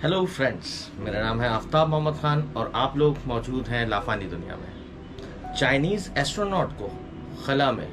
Hello friends, मेरा नाम है आफ्ताब मोहम्मद खान और आप लोग मौजूद हैं लाफानी दुनिया में। चाइनीज़ एस्ट्रोनॉट को खला में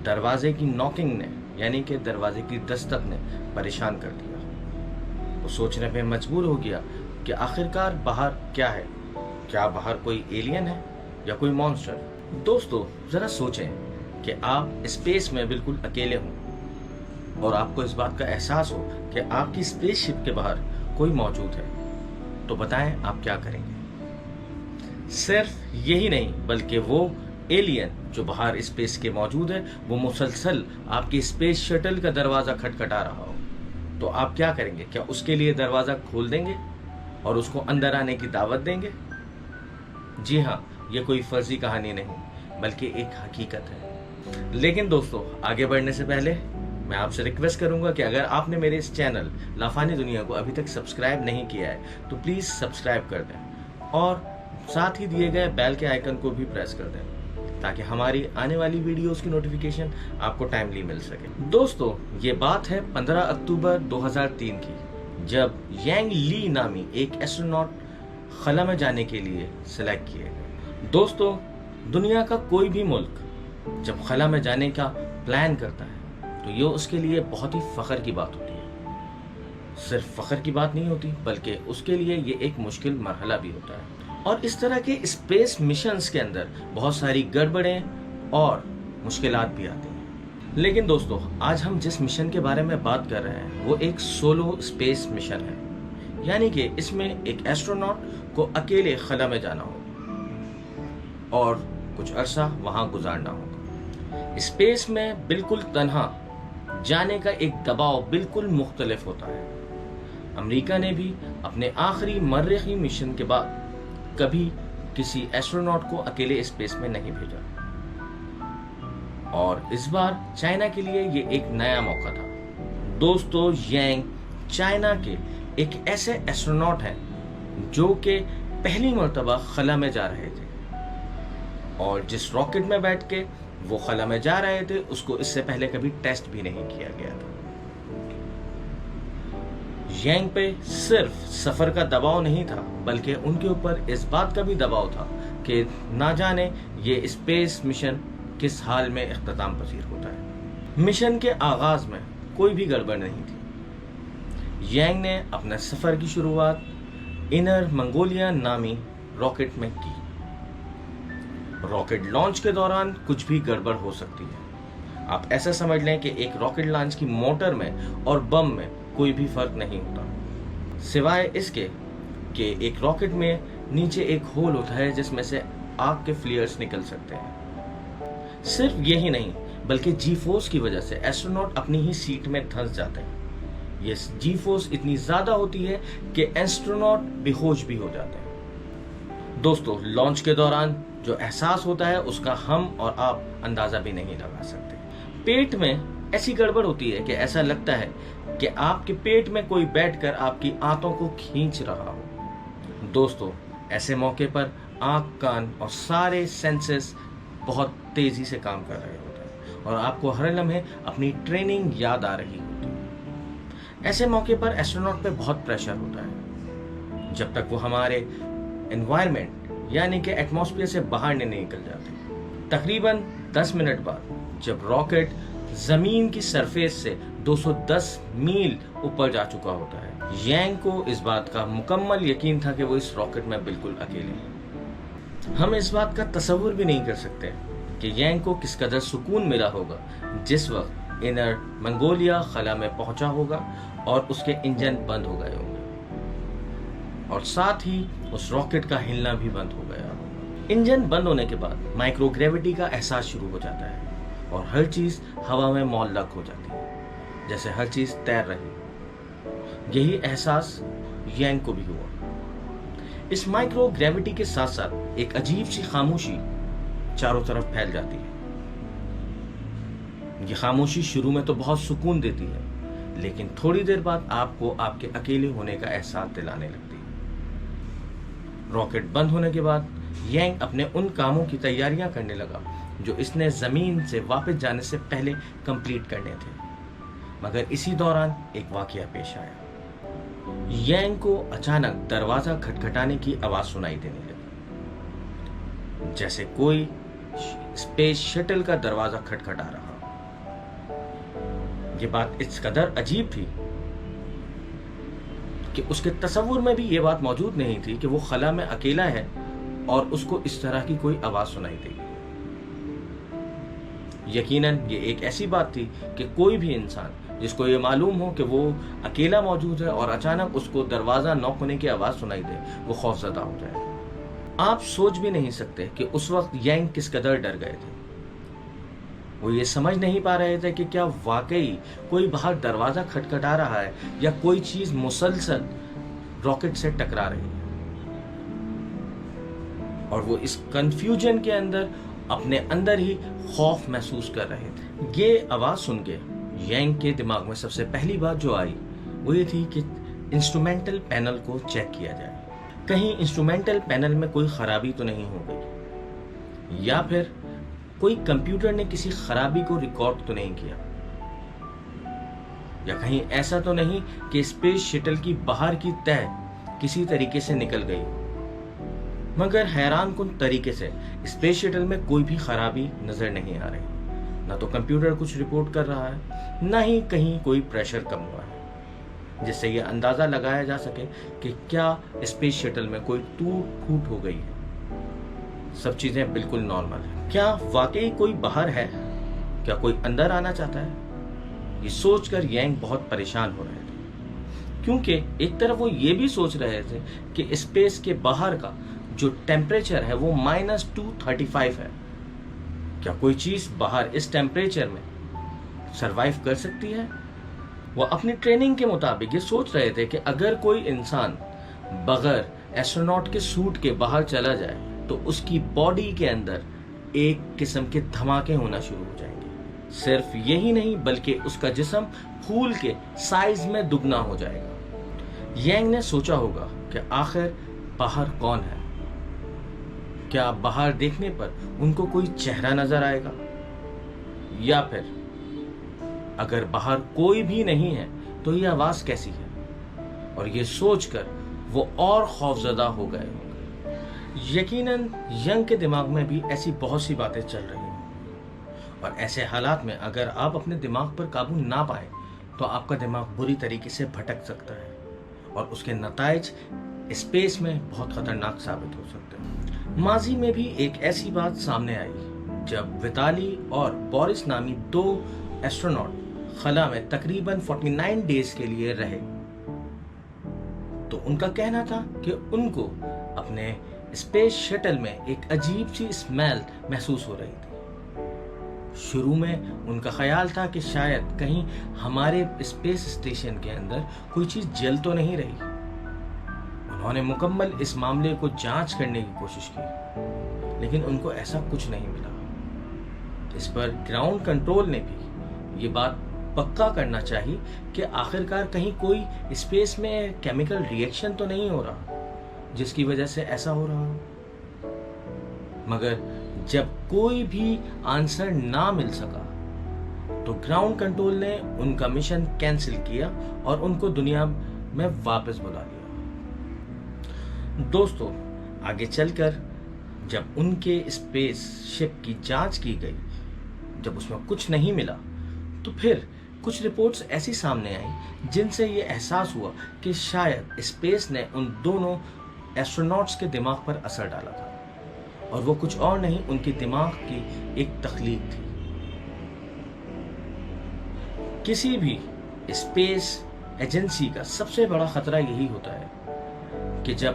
दरवाजे की नॉकिंग ने यानी कि दरवाजे की दस्तक ने परेशान कर दिया। वो सोचने पे मजबूर हो गया कि आखिरकार बाहर क्या है, क्या बाहर कोई एलियन है या कोई मॉन्स्टर। दोस्तों, ज़रा सोचें कि आप स्पेस में बिल्कुल अकेले हों और आपको इस बात का एहसास हो कि आपकी स्पेसशिप के बाहर कोई मौजूद है, तो बताएं आप क्या करेंगे। सिर्फ यही नहीं बल्कि वो एलियन जो बाहर स्पेस के मौजूद है वो मुसलसल आपकी स्पेस शटल का दरवाजा खटखटा रहा हो, तो आप क्या करेंगे? क्या उसके लिए दरवाजा खोल देंगे और उसको अंदर आने की दावत देंगे? जी हाँ, ये कोई फर्जी कहानी नहीं बल्कि एक हकीकत है। लेकिन दोस्तों, आगे बढ़ने से पहले मैं आपसे रिक्वेस्ट करूंगा कि अगर आपने मेरे इस चैनल लाफानी दुनिया को अभी तक सब्सक्राइब नहीं किया है तो प्लीज़ सब्सक्राइब कर दें और साथ ही दिए गए बेल के आइकन को भी प्रेस कर दें ताकि हमारी आने वाली वीडियोस की नोटिफिकेशन आपको टाइमली मिल सके। दोस्तों, ये बात है 15 अक्टूबर 2003 की, जब यांग ली नामी एक एस्ट्रोनॉट खला में जाने के लिए सिलेक्ट किए गए। दोस्तों, दुनिया का कोई भी मुल्क जब खला में जाने का प्लान करता है तो ये उसके लिए बहुत ही फख्र की बात होती है। सिर्फ फख्र की बात नहीं होती बल्कि उसके लिए ये एक मुश्किल मरहला भी होता है। और इस तरह के स्पेस मिशंस के अंदर बहुत सारी गड़बड़ें और मुश्किलात भी आती हैं। लेकिन दोस्तों, आज हम जिस मिशन के बारे में बात कर रहे हैं वो एक सोलो स्पेस मिशन है, यानी कि इसमें एक एस्ट्रोनॉट को अकेले खला में जाना होगा और कुछ अरसा वहां गुजारना होगा। स्पेस में बिल्कुल तन्हा जाने का एक दबाव बिल्कुल मुख्तलिफ होता है। अमेरिका ने भी अपने आखिरी मर्रिखी मिशन के बाद कभी किसी एस्ट्रोनॉट को अकेले स्पेस में नहीं भेजा और इस बार चाइना के लिए ये एक नया मौका था। दोस्तों, यांग चाइना के एक ऐसे एस्ट्रोनॉट हैं जो कि पहली मर्तबा खला में जा रहे थे और जिस रॉकेट में बैठ के वो खला में जा रहे थे उसको इससे पहले कभी टेस्ट भी नहीं किया गया था। यांग पे सिर्फ सफर का दबाव नहीं था बल्कि उनके ऊपर इस बात का भी दबाव था कि ना जाने ये स्पेस मिशन किस हाल में इख्तिताम पसीर होता है। मिशन के आगाज में कोई भी गड़बड़ नहीं थी। यांग ने अपने सफर की शुरुआत इनर मंगोलिया नामी रॉकेट में की। रॉकेट लॉन्च के दौरान कुछ भी गड़बड़ हो सकती है। आप ऐसा समझ लें कि एक रॉकेट लॉन्च की मोटर में और बम में कोई भी फर्क नहीं होता, सिवाय इसके कि एक रॉकेट में नीचे एक होल होता है जिसमें से आग के फ्लेयर्स निकल सकते हैं। सिर्फ यही नहीं बल्कि जी फोर्स की वजह से एस्ट्रोनॉट अपनी ही सीट में धंस जाते हैं। ये जी फोर्स इतनी ज्यादा होती है कि एस्ट्रोनॉट बेहोश भी हो जाते हैं। दोस्तों, लॉन्च के दौरान जो एहसास होता है उसका हम और आप अंदाजा भी नहीं लगा सकते। पेट में ऐसी गड़बड़ होती है कि ऐसा लगता है कि आपके पेट में कोई बैठकर आपकी आंतों को खींच रहा हो। दोस्तों, ऐसे मौके पर आंख, कान और सारे सेंसेस बहुत तेजी से काम कर रहे होते हैं और आपको हर लम्हे अपनी ट्रेनिंग याद आ रही होती है। ऐसे मौके पर एस्ट्रोनॉट पे बहुत प्रेशर होता है जब तक वो हमारे एनवायरनमेंट यानी कि एटमॉस्फेयर से बाहर नहीं निकल जाते। तकरीबन 10 मिनट बाद जब रॉकेट जमीन की सरफेस से 210 मील ऊपर जा चुका होता है, यांग को इस बात का मुकम्मल यकीन था कि वो इस रॉकेट में बिल्कुल अकेले हैं। हम इस बात का तसव्वुर भी नहीं कर सकते कि यांग को किस कदर सुकून मिला होगा जिस वक्त इनर मंगोलिया खला में पहुंचा होगा और उसके इंजन बंद हो गए होंगे और साथ ही उस रॉकेट का हिलना भी बंद हो गया होगा। इंजन बंद होने के बाद माइक्रोग्रेविटी का एहसास शुरू हो जाता है और हर चीज हवा में मौल्लक हो जाती है, जैसे हर चीज तैर रही। यही एहसास यांग को भी हुआ। इस माइक्रोग्रेविटी के साथ साथ एक अजीब सी खामोशी चारों तरफ फैल जाती है। ये खामोशी शुरू में तो बहुत सुकून देती है, लेकिन थोड़ी देर बाद आपको आपके अकेले होने का एहसास दिलाने लगती है। रॉकेट बंद होने के बाद यांग अपने उन कामों की तैयारियां करने लगा जो इसने जमीन से वापस जाने से पहले कंप्लीट करने थे। मगर इसी दौरान एक वाकया पेश आया। यांग को अचानक दरवाजा खटखटाने की आवाज सुनाई देने लगी, जैसे कोई स्पेस शटल का दरवाजा खटखटा रहा। ये बात इस कदर अजीब थी कि उसके तसव्वुर में भी ये बात मौजूद नहीं थी कि वो खला में अकेला है और उसको इस तरह की कोई आवाज सुनाई देगी। यकीनन ये एक ऐसी बात थी कि कोई भी इंसान जिसको ये मालूम हो कि वो अकेला मौजूद है और अचानक उसको दरवाजा नॉक होने की आवाज सुनाई दे, वो खौफजदा हो जाएगा। आप सोच भी नहीं सकते कि उस वक्त यांग किस कदर डर गए थे। वो ये समझ नहीं पा रहे थे कि क्या वाकई कोई बाहर दरवाजा खटखटा रहा है या कोई चीज मुसलसल रॉकेट से टकरा रही है। और वो इस कंफ्यूजन के अंदर अपने अंदर ही खौफ महसूस कर रहे थे। ये आवाज सुन के यांग के दिमाग में सबसे पहली बात जो आई वो ये थी कि इंस्ट्रूमेंटल पैनल को चेक किया जाए, कहीं इंस्ट्रूमेंटल पैनल में कोई खराबी तो नहीं हो गई, या फिर कोई कंप्यूटर ने किसी खराबी को रिकॉर्ड तो नहीं किया, या कहीं ऐसा तो नहीं कि स्पेस शटल की बाहर की तह किसी तरीके से निकल गई। मगर हैरान कुन तरीके से स्पेस शटल में कोई भी खराबी नजर नहीं आ रही। ना तो कंप्यूटर कुछ रिपोर्ट कर रहा है, ना ही कहीं कोई प्रेशर कम हुआ है, जिससे यह अंदाजा लगाया जा सके कि क्या स्पेस शटल में कोई टूट फूट हो गई है। सब चीजें बिल्कुल नॉर्मल है। क्या वाकई कोई बाहर है? क्या कोई अंदर आना चाहता है? ये सोचकर यांग बहुत परेशान हो रहे थे, क्योंकि एक तरफ वो ये भी सोच रहे थे कि स्पेस के बाहर का जो टेम्परेचर है वो -235 है। क्या कोई चीज बाहर इस टेम्परेचर में सरवाइव कर सकती है? वो अपनी ट्रेनिंग के मुताबिक ये सोच रहे थे कि अगर कोई इंसान बगैर एस्ट्रोनॉट के सूट के बाहर चला जाए तो उसकी बॉडी के अंदर एक किस्म के धमाके होना शुरू हो जाएंगे। सिर्फ यही नहीं बल्कि उसका जिस्म फूल के साइज में दुगना हो जाएगा। यांग ने सोचा होगा कि आखिर बाहर कौन है। क्या बाहर देखने पर उनको कोई चेहरा नजर आएगा, या फिर अगर बाहर कोई भी नहीं है तो ये आवाज कैसी है? और ये सोचकर वो और खौफजदा हो गए होंगे। यकीनन यंग के दिमाग में भी ऐसी बहुत सी बातें चल रही हैं, और ऐसे हालात में अगर आप अपने दिमाग पर काबू ना पाए तो आपका दिमाग बुरी तरीके से भटक सकता है और उसके नताइज स्पेस में बहुत खतरनाक साबित हो सकते हैं। माजी में भी एक ऐसी बात सामने आई जब विताली और बोरिस नामी 2 एस्ट्रोनॉट खला में तकरीबन 49 डेज के लिए रहे। तो उनका कहना था कि उनको अपने स्पेस शटल में एक अजीब सी स्मेल महसूस हो रही थी। शुरू में उनका ख्याल था कि शायद कहीं हमारे स्पेस स्टेशन के अंदर कोई चीज जल तो नहीं रही। उन्होंने मुकम्मल इस मामले को जांच करने की कोशिश की, लेकिन उनको ऐसा कुछ नहीं मिला। इस पर ग्राउंड कंट्रोल ने भी ये बात पक्का करना चाहिए कि आखिरकार कहीं कोई स्पेस में केमिकल रिएक्शन तो नहीं हो रहा जिसकी वजह से ऐसा हो रहा हो। मगर जब कोई भी आंसर ना मिल सका तो ग्राउंड कंट्रोल ने उनका मिशन कैंसिल किया और उनको दुनिया में वापस बुला लिया। दोस्तों, आगे चलकर जब उनके स्पेस शिप की जांच की गई, जब उसमें कुछ नहीं मिला, तो फिर कुछ रिपोर्ट्स ऐसी सामने आई जिनसे ये एहसास हुआ कि शायद स्पेस ने उन दोनों एस्ट्रोनॉट्स के दिमाग पर असर डाला था, और वो कुछ और नहीं उनके दिमाग की एक तख्लीक थी। किसी भी स्पेस एजेंसी का सबसे बड़ा खतरा यही होता है कि जब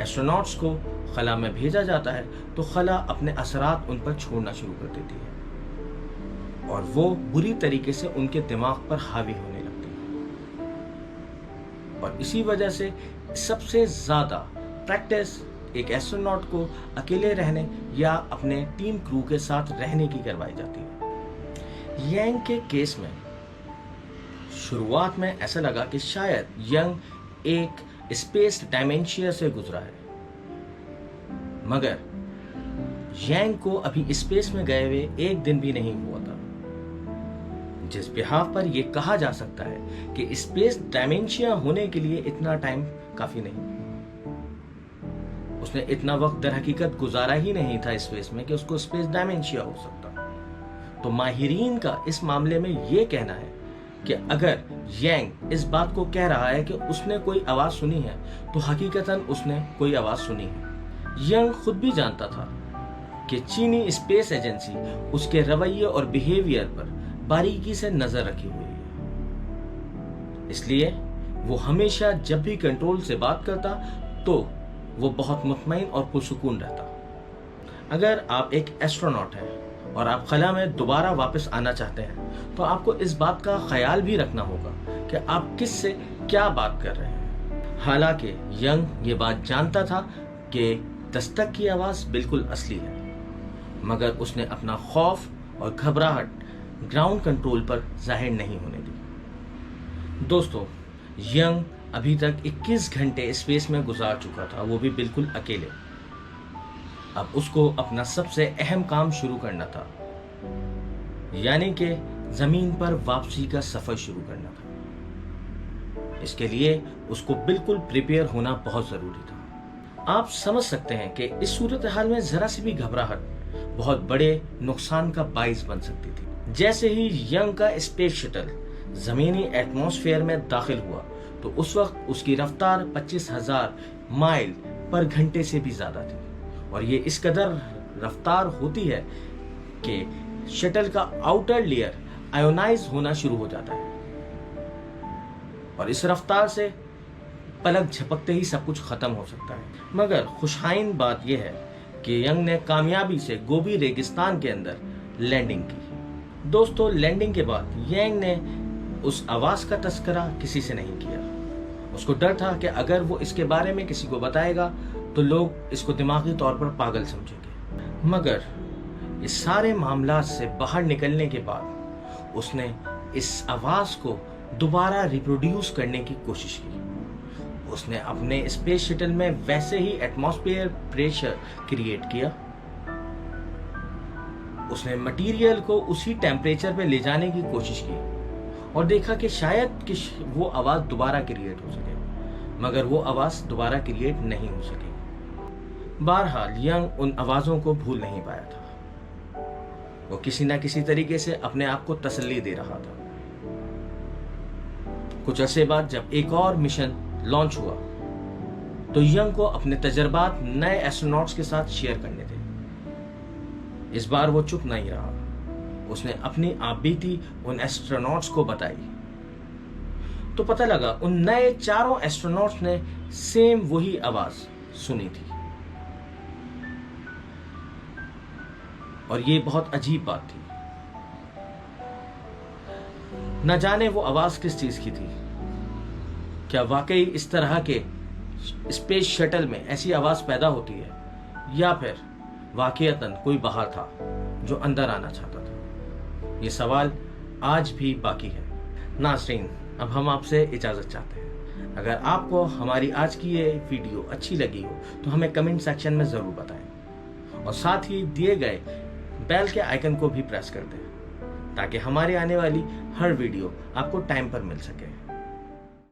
एस्ट्रोनॉट्स को खला में भेजा जाता है तो खला अपने असरात उन पर छोड़ना शुरू कर देती है और वो बुरी तरीके से उनके दिमाग पर हावी होने लगती है। और इसी वजह से सबसे ज्यादा प्रैक्टिस एक एस्ट्रोनॉट को अकेले रहने या अपने टीम क्रू के साथ रहने की करवाई जाती है। यांग के केस में शुरुआत में ऐसा लगा कि शायद यंग एक स्पेस डायमेंशिया से गुजरा है, मगर यांग को अभी स्पेस में गए हुए एक दिन भी नहीं हुआ था। जिस बिहाफ पर यह कहा जा सकता है कि स्पेस डायमेंशिया होने के लिए इतना टाइम काफी नहीं। उसने इतना वक्त दर हकीकत गुजारा ही नहीं था स्पेस में कि उसको स्पेस डायमेंशिया हो सकता। तो माहिरीन का इस मामले में यह कहना है कि अगर यांग इस बात को कह रहा है कि उसने कोई आवाज सुनी है तो हकीकतन उसने कोई आवाज सुनी है। यांग खुद भी जानता था कि चीनी स्पेस एजेंसी उसके रवैये और बिहेवियर पर बारीकी से नजर रखी हुई है, इसलिए वो हमेशा जब भी कंट्रोल से बात करता तो वो बहुत मुतमईन और पुरसुकून रहता। अगर आप एक एस्ट्रोनॉट हैं और आप खला में दोबारा वापस आना चाहते हैं तो आपको इस बात का ख्याल भी रखना होगा कि आप किस से क्या बात कर रहे हैं। हालांकि यंग ये बात जानता था कि दस्तक की आवाज बिल्कुल असली है, मगर उसने अपना खौफ और घबराहट ग्राउंड कंट्रोल पर जाहिर नहीं होने दी। दोस्तों, यंग अभी तक 21 घंटे स्पेस में गुजार चुका था, वो भी बिल्कुल अकेले। अब उसको अपना सबसे अहम काम शुरू करना था, यानी कि जमीन पर वापसी का सफर शुरू करना था। इसके लिए उसको बिल्कुल प्रिपेयर होना बहुत जरूरी था। आप समझ सकते हैं कि इस सूरत हाल में जरा सी भी घबराहट बहुत बड़े नुकसान का बाइस बन सकती थी। जैसे ही यंग का स्पेस शटल जमीनी एटमॉस्फेयर में दाखिल हुआ तो उस वक्त उसकी रफ्तार 25,000 माइल पर घंटे से भी ज्यादा थी, और ये इस कदर रफ्तार होती है कि शटल का आउटर लेयर आयोनाइज होना शुरू हो जाता है, और इस रफ्तार से पलक झपकते ही सब कुछ खत्म हो सकता है। मगर खुशहाइन बात यह है कि यंग ने कामयाबी से गोबी रेगिस्तान के अंदर लैंडिंग की। दोस्तों, लैंडिंग के बाद यंग ने उस आवाज का तस्करा किसी से नहीं किया। उसको डर था कि अगर वो इसके बारे में किसी को बताएगा तो लोग इसको दिमागी तौर पर पागल समझेंगे। मगर इस सारे मामला से बाहर निकलने के बाद उसने इस आवाज को दोबारा रिप्रोड्यूस करने की कोशिश की। उसने अपने स्पेस शटल में वैसे ही एटमॉस्फेयर प्रेशर क्रिएट किया। उसने मटेरियल को उसी टेम्परेचर पे ले जाने की कोशिश की और देखा कि शायद कि वो आवाज दोबारा क्रिएट हो सके, मगर वो आवाज दोबारा क्रिएट नहीं हो सकी। बहरहाल यंग उन आवाजों को भूल नहीं पाया था। वो किसी ना किसी तरीके से अपने आप को तसल्ली दे रहा था। कुछ अरसे बाद जब एक और मिशन लॉन्च हुआ तो यंग को अपने तजर्बात नए एस्ट्रोनॉट्स के साथ शेयर करने थे। इस बार वो चुप नहीं रहा। उसने अपनी आपबीती उन एस्ट्रोनॉट्स को बताई तो पता लगा उन नए चारों एस्ट्रोनॉट्स ने सेम वही आवाज सुनी थी, और ये बहुत अजीब बात थी। न जाने वो आवाज किस चीज की थी। क्या वाकई इस तरह के स्पेस शटल में ऐसी आवाज पैदा होती है, या फिर वाकईतन कोई बाहर था जो अंदर आना चाहता था? ये सवाल आज भी बाकी है। नाज़रीन, अब हम आपसे इजाजत चाहते हैं। अगर आपको हमारी आज की ये वीडियो अच्छी लगी हो तो हमें कमेंट सेक्शन में जरूर बताएं, और साथ ही दिए गए बेल के आइकन को भी प्रेस कर दें ताकि हमारी आने वाली हर वीडियो आपको टाइम पर मिल सके।